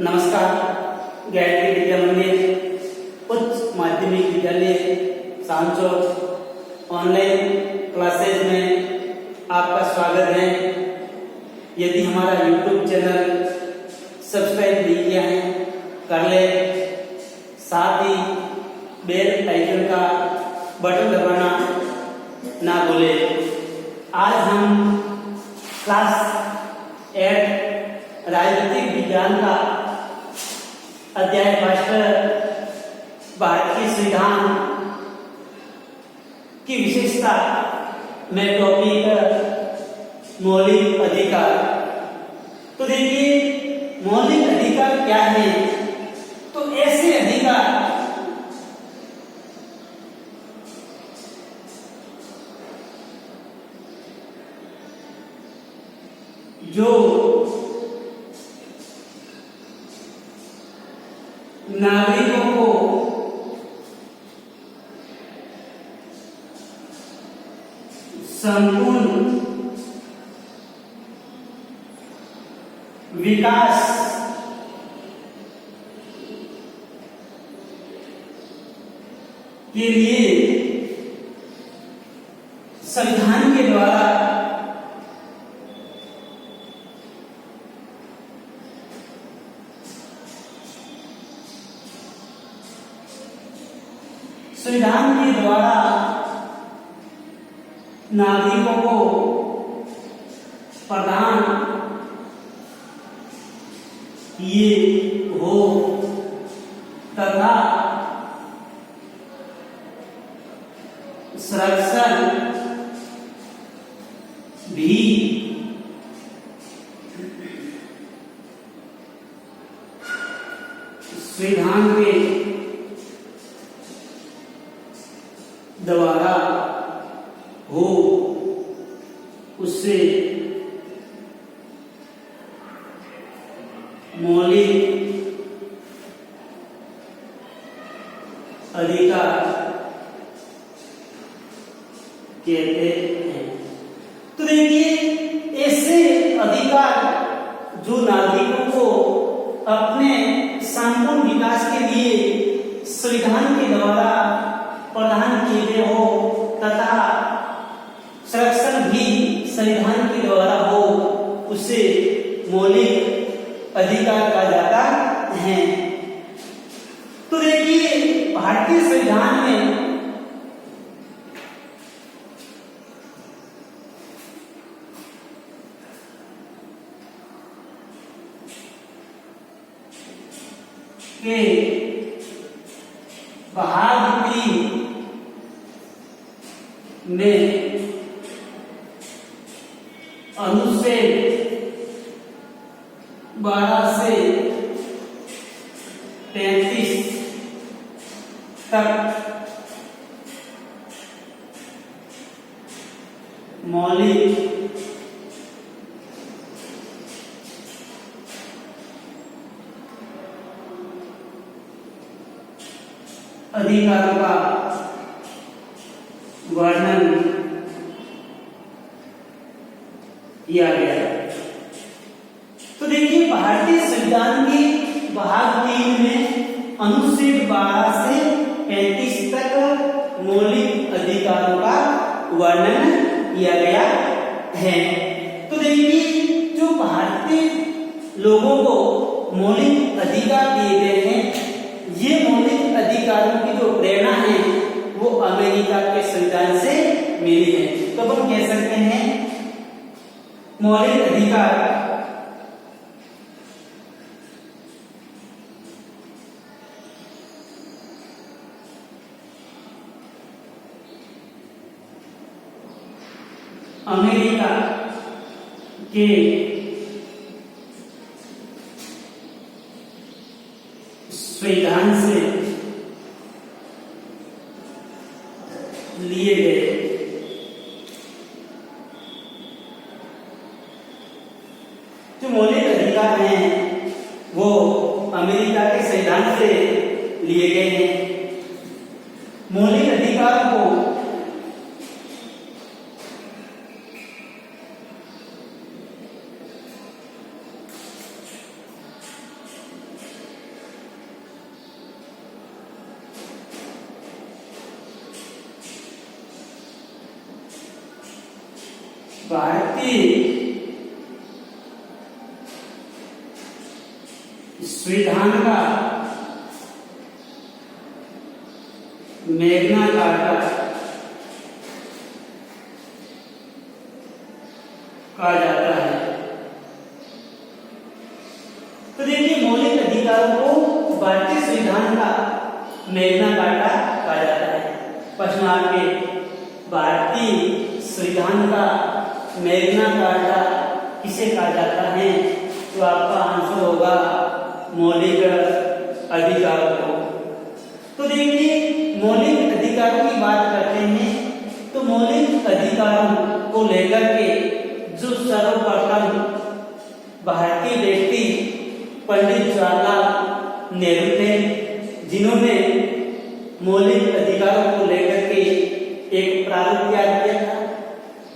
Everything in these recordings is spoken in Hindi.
नमस्कार। गायत्री विद्या मंदिर उच्च माध्यमिक विद्यालय सांचौर ऑनलाइन क्लासेज में आपका स्वागत है। यदि हमारा YouTube चैनल सब्सक्राइब नहीं किया है कर ले, साथ ही बेल आइकन का बटन दबाना ना भूले। आज हम क्लास 8 राजनीतिक विज्ञान का अध्याय मास्टर भारतीय संविधान की विशेषता में टॉपिक मौलिक अधिकार। तो देखिए मौलिक अधिकार क्या है। तो ऐसे अधिकार जो नागरिकों को संपूर्ण विकास के लिए संविधान के द्वारा नागरिकों को प्रदान किए हो तथा संरक्षण भी संविधान के द्वारा हो, उससे मौलिक अधिकार कहते हैं। तो देखिए ऐसे अधिकार जो नागरिकों को अपने संपूर्ण विकास के लिए संविधान के द्वारा प्रदान किए गए हो तथा संरक्षण भी संविधान के द्वारा हो, उसे मौलिक अधिकार कहा जाता है। तो देखिए भारतीय संविधान में के भाग 3 में अनुच्छेद 12 से 33 तक मौलिक अधिकारों का वर्णन किया गया। तो देखिए भारतीय संविधान के भाग 3 में अनुच्छेद 12 से 35 तक मौलिक अधिकारों का वर्णन किया गया है। तो देखिए जो भारतीय लोगों को मौलिक अधिकार दिए गए हैं, ये मौलिक अधिकारों की जो प्रेरणा है वो अमेरिका के संविधान से मिली है। तो हम कह सकते हैं मौलिक अधिकार अमेरिका के संविधान से लिए गए जो मौलिक अधिकार हैं वो अमेरिका के संविधान से लिए गए हैं। मौलिक अधिकार को भारतीय संविधान का मैग्ना कार्टा कहा जाता है। तो देखिए, मौलिक अधिकारों को भारतीय संविधान का मैग्ना कार्टा कहा जाता है। प्रश्न आपके, भारतीय संविधान का मैग्ना कार्टा किसे कहा जाता है? तो आपका आंसर होगा मौलिक अधिकारों को। तो देखिए, मौलिक अधिकारों की बात करते हैं तो मौलिक अधिकारों को लेकर के जो सर्वप्रथम भारतीय व्यक्ति पंडित जवाहरलाल नेहरू थे, जिन्होंने मौलिक अधिकारों को लेकर के एक प्रारूप तैयार किया था,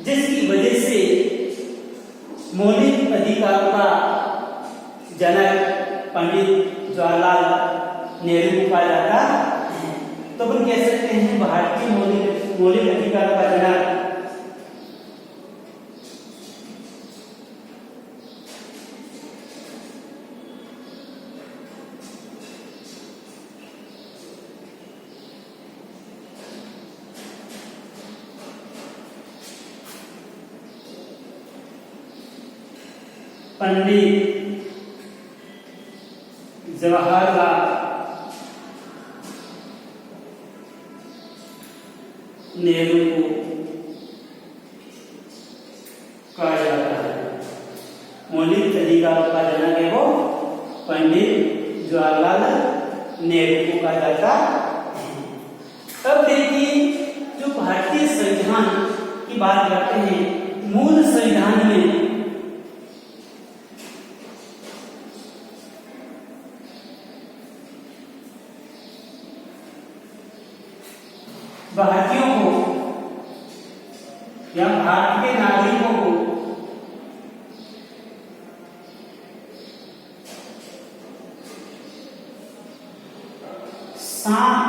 जिसकी वजह से मौलिक अधिकारों का जनक पंडित जवाहरलाल नेहरू को कहा जाता है। तो अपन कह सकते हैं भारतीय मौलिक अधिकारों का जनक पंडित जवाहरलाल नेहरू को कहा जाता है। मौलिक अधिकारों का जनक है वो पंडित जवाहरलाल नेहरू को कहा जाता है। अब देखिए, जो भारतीय संविधान की बात करते हैं, मूल संविधान में भारतीयों को या भारत के नागरिकों को सात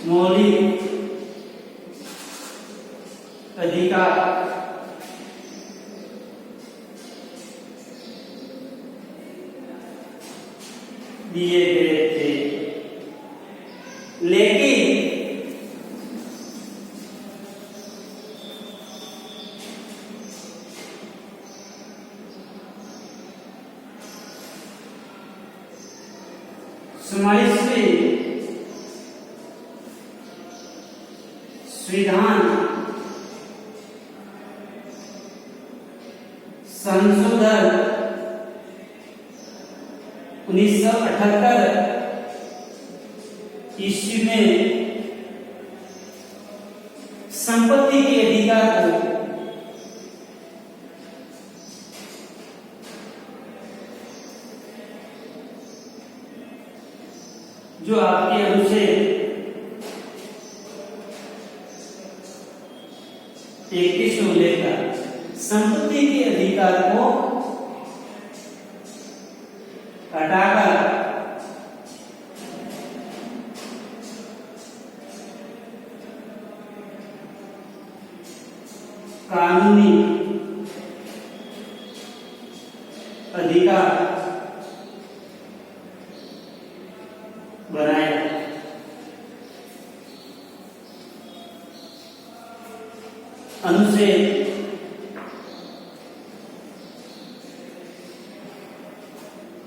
मौलिक अधिकार दिए गए थे, लेकिन समावेशी संविधान संशोधन 1978 ईस्वी में संपत्ति के अधिकार को जो आपके अनुच्छेद 21 में उल्लेख था, संपत्ति के अधिकार को हटाकर कानूनी अधिकार बनाया। अनुच्छेद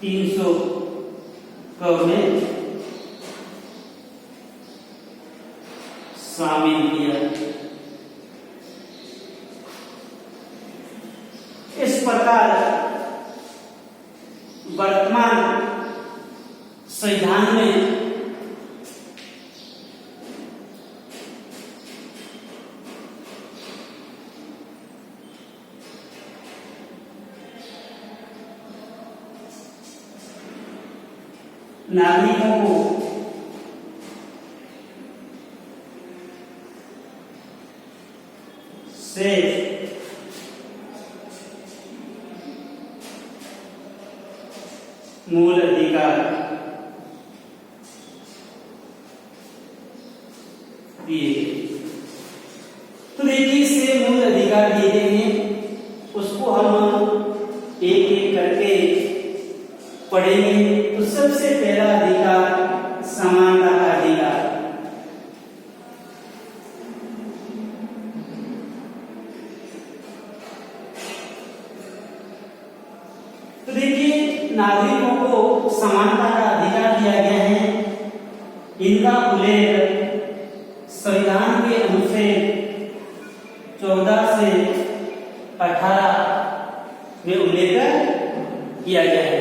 300 में शामिल किया। इस प्रकार वर्तमान संविधान में नागरिकों को से मूल अधिकार दिए। उसको हम एक एक करके पढ़ेंगे। तो सबसे पहला अधिकार समानता का अधिकार। तो देखिए, नागरिकों को समानता का अधिकार दिया गया है। इनका उल्लेख संविधान के अनुच्छेद 14 से 18 में उल्लेख किया गया है।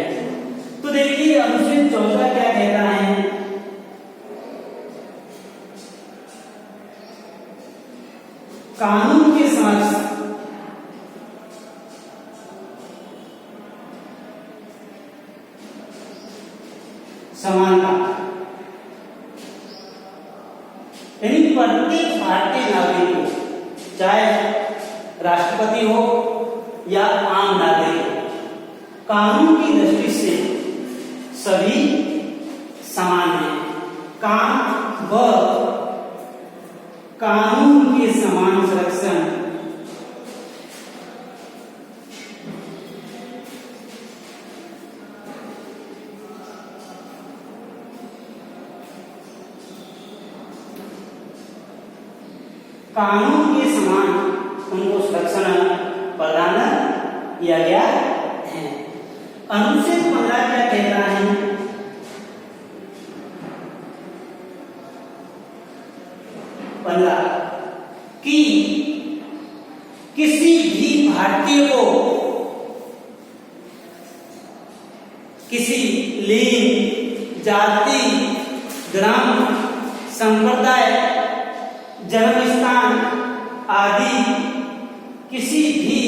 तो देखिए, अनुच्छेद 14 क्या कहता है? कानून के समक्ष समानता, यानी प्रत्येक भारतीय नागरिक को, चाहे राष्ट्रपति हो या आम नागरिक हो, कानून की दृष्टि से सभी समान हैं। काम व कानून के समान संरक्षण कानून के समान उनको संरक्षण प्रदान किया गया है। अनुच्छेद 15 क्या कहता है? कि किसी भी भारतीय को किसी लिंग, जाति, धर्म, संप्रदाय, जन्म स्थान आदि किसी भी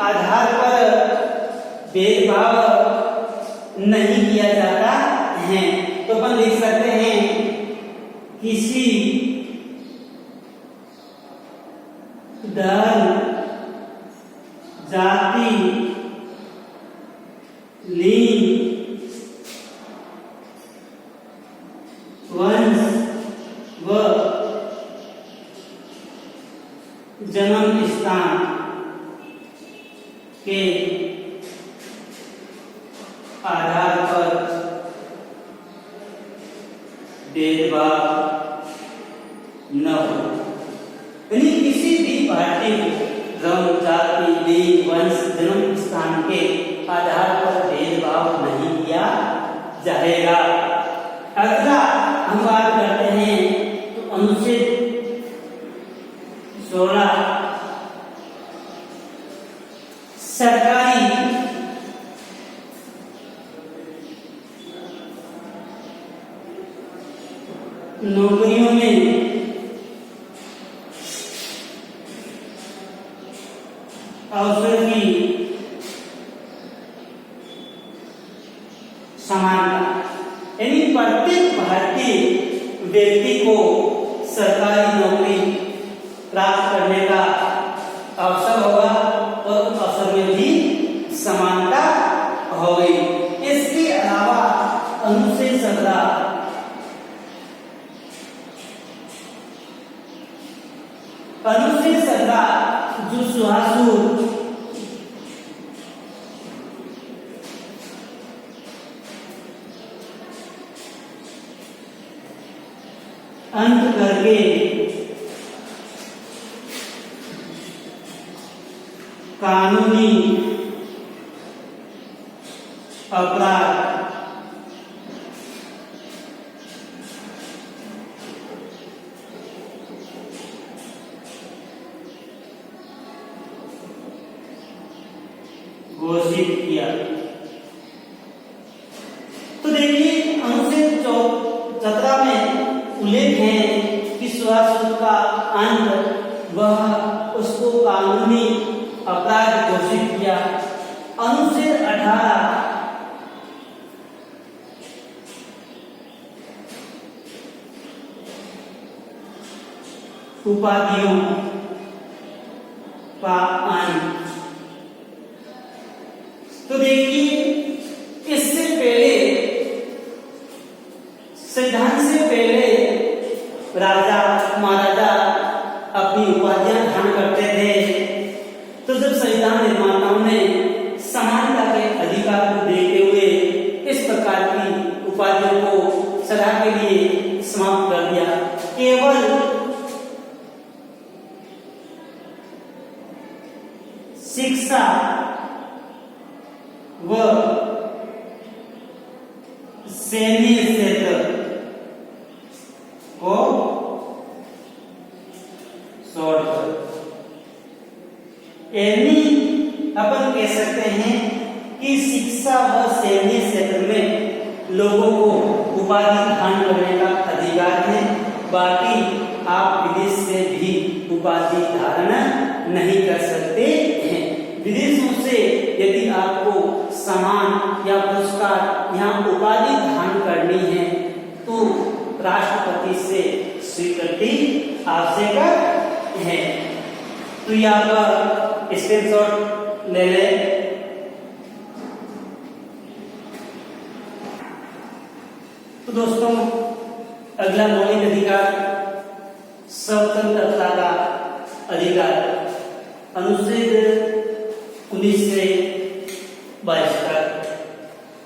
आधार पर भेदभाव नहीं किया जाता है। तो अपन लिख सकते हैं, किसी धर्म, जाति, लिंग, वंश व जन्म स्थान के आधार पर भेदभाव न हो। यानी किसी भी भारतीय को धर्म, जाति, लिंग, वंश, जन्म स्थान के आधार पर भेदभाव नहीं किया जाएगा। अगला हम बात करते हैं तो अनुच्छेद 16 सरकारी नौकरियों में अवसर की समानता, यानी प्रत्येक भारतीय व्यक्ति को सरकारी नौकरी प्राप्त करने का अवसर होगा और उस अवसर में भी समानता होगी। इसके अलावा अनुच्छेद 17 जो सुहासु अंत करके कानूनी अपराध घोषित किया। तो देखिए, अनुच्छेद 17 में उल्लेख है कि सुहासु का अंत वह उसको कानूनी अपराध घोषित किया। अनुच्छेद 18 उपाधियों का अंत। तो देखिए, इससे पहले, संविधान से पहले राजा महाराजा अपनी उपाधियां धारण करते थे। तो जब संविधान निर्माताओं ने सैन्य क्षेत्र को शॉर्ट कर, यानी अपन कह सकते हैं कि शिक्षा व सैन्य क्षेत्र में लोगों को उपाधि धारण करने का अधिकार है। बाकी आप विदेश से भी उपाधि धारण नहीं कर सकते हैं। विदेशों से यदि आपको सम्मान या पुरस्कार या उपाधि धारण करनी है तो राष्ट्रपति से स्वीकृति आवश्यक है। तो यहाँ पर स्क्रीनशॉट ले लें। तो दोस्तों, अगला मौलिक अधिकार स्वतंत्रता का अधिकार, अनुच्छेद 19 से 22 तक।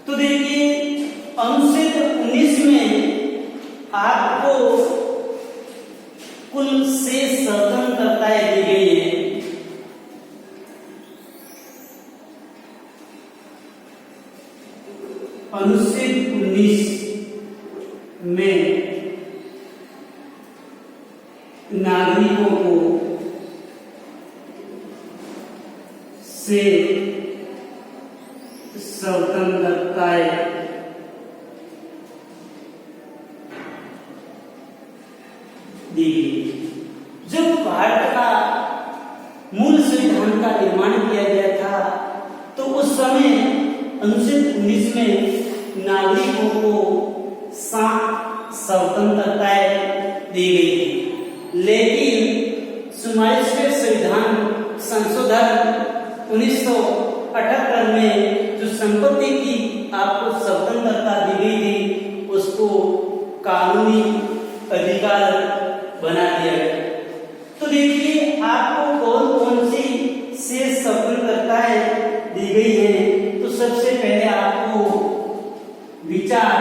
तो देखिए, अनुच्छेद 19 में आपको कुल 6 स्वतंत्रताएं दी गई है। अनुच्छेद 19 में नागरिकों को से स्वतंत्रताएं दी गई। जब भारत का मूल संविधान का निर्माण किया गया था तो उस समय अनुच्छेद 19 में नागरिकों को 7 स्वतंत्रताएं दी गई थी। लेकिन 44वें संविधान संशोधन 1978 में जो संपत्ति की आपको स्वतंत्रता दी गई थी उसको कानूनी अधिकार बना दिया गया। तो देखिए, आपको कौन कौन सी 6 स्वतंत्रताएं दी गई हैं। तो सबसे पहले आपको विचार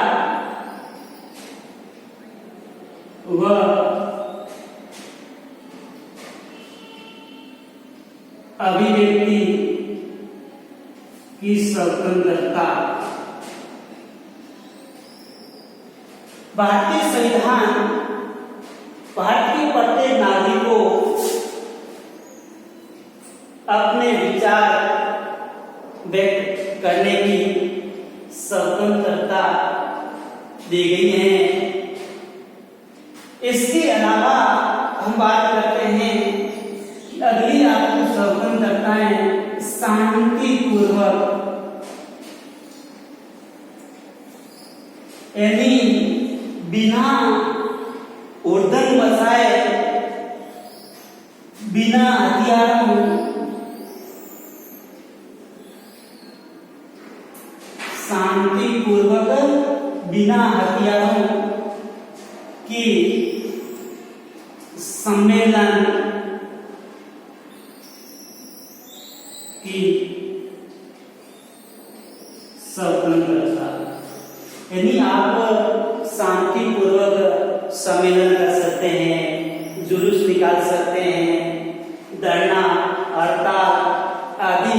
व अभिव्यक्ति की स्वतंत्रता। भारतीय संविधान भारत के प्रत्येक नागरिक को अपने विचार व्यक्त करने की स्वतंत्रता दी गई है। इसके अलावा हम बात करते हैं कि अगली आपको स्वतंत्रताएं शांतिपूर्वक, यानी बिना उद्दंड बसाए, बिना हथियारों, शांतिपूर्वक बिना हथियारों की सम्मेलन की स्वतंत्रता, यानी आप शांतिपूर्वक सम्मेलन कर सकते हैं, जुलूस निकाल सकते हैं, धरना, हड़ताल आदि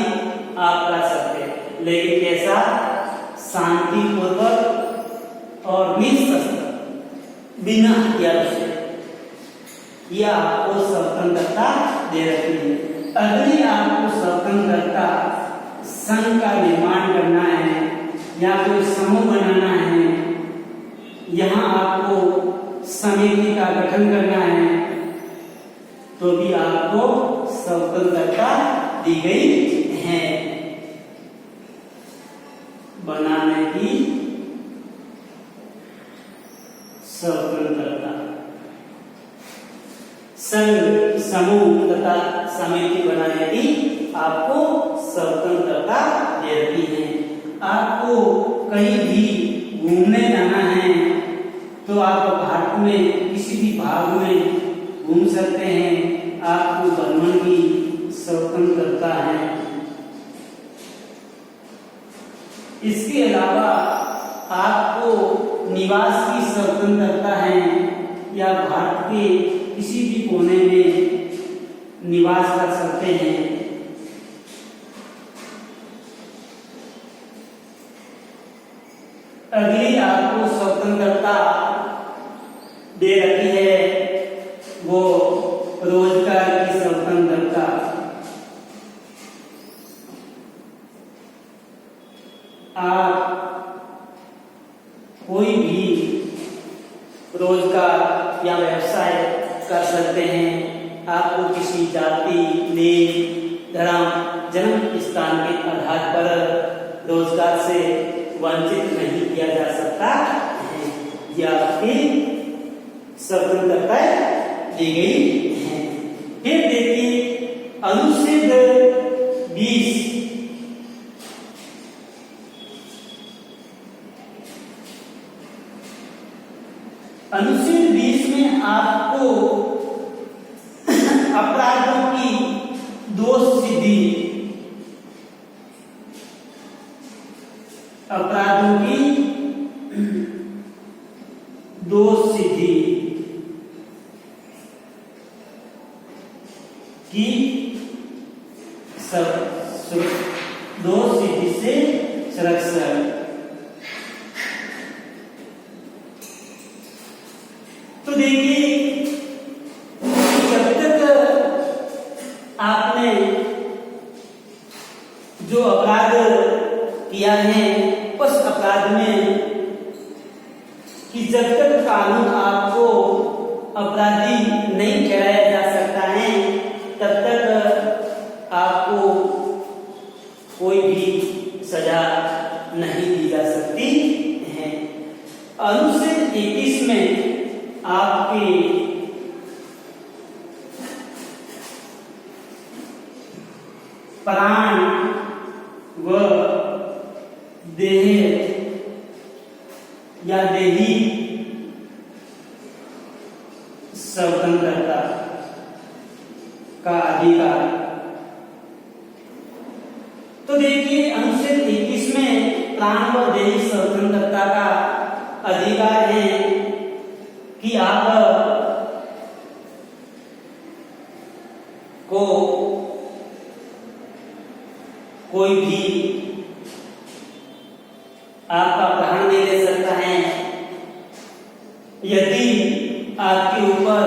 आप कर सकते हैं, लेकिन कैसा? शांतिपूर्वक और निशस्त्र, बिना हथियारों से। यह आपको स्वतंत्रता दे रखी है। अगली आपको स्वतंत्रता संघ का निर्माण करना है या कोई समूह बनाना है, यहाँ आपको समिति का गठन करना है, तो भी आपको स्वतंत्रता दी गई है। बनाने की स्वतंत्रता, संघ, समूह तथा समिति बनाने की आपको स्वतंत्रता दे रखी है। आपको कहीं भी घूमने जाना है तो आप भारत में किसी भी भाग में घूम सकते हैं, आपको भ्रमण की स्वतंत्रता है। इसके अलावा आपको निवास की स्वतंत्रता है, या भारत के किसी भी कोने में निवास कर सकते हैं। अगली आपको स्वतंत्रता दे रखी है वो रोजगार की स्वतंत्रता। आप कोई भी रोजगार या व्यवसाय कर सकते हैं। आपको किसी जाति, लिंग, धर्म, जन्म स्थान के आधार पर रोजगार से वंचित नहीं किया जा सकता है। यह आपकी स्वतंत्रता दी गई है। फिर देखिए अनुच्छेद 20। अनुच्छेद 20 में आपको अपराधों की दोष सिद्धि, अपराधों की दोष सिद्धि की दोष सिद्धि से संरक्षण। तो देखिए जब तक आपने जो अपराध किया है उस अपराध में कि जब तक कानून आपको अपराधी नहीं ठहराया जा सकता है तब तक आपको कोई भी सजा नहीं दी जा सकती है। अनुच्छेद 21 में आपके प्राण व देह या देही स्वतंत्रता का अधिकार। तो देखिए अनुच्छेद 21 में प्राण व देही स्वतंत्रता का अधिकार है कि आप को कोई भी आपका प्राण नहीं ले सकता है यदि आपके ऊपर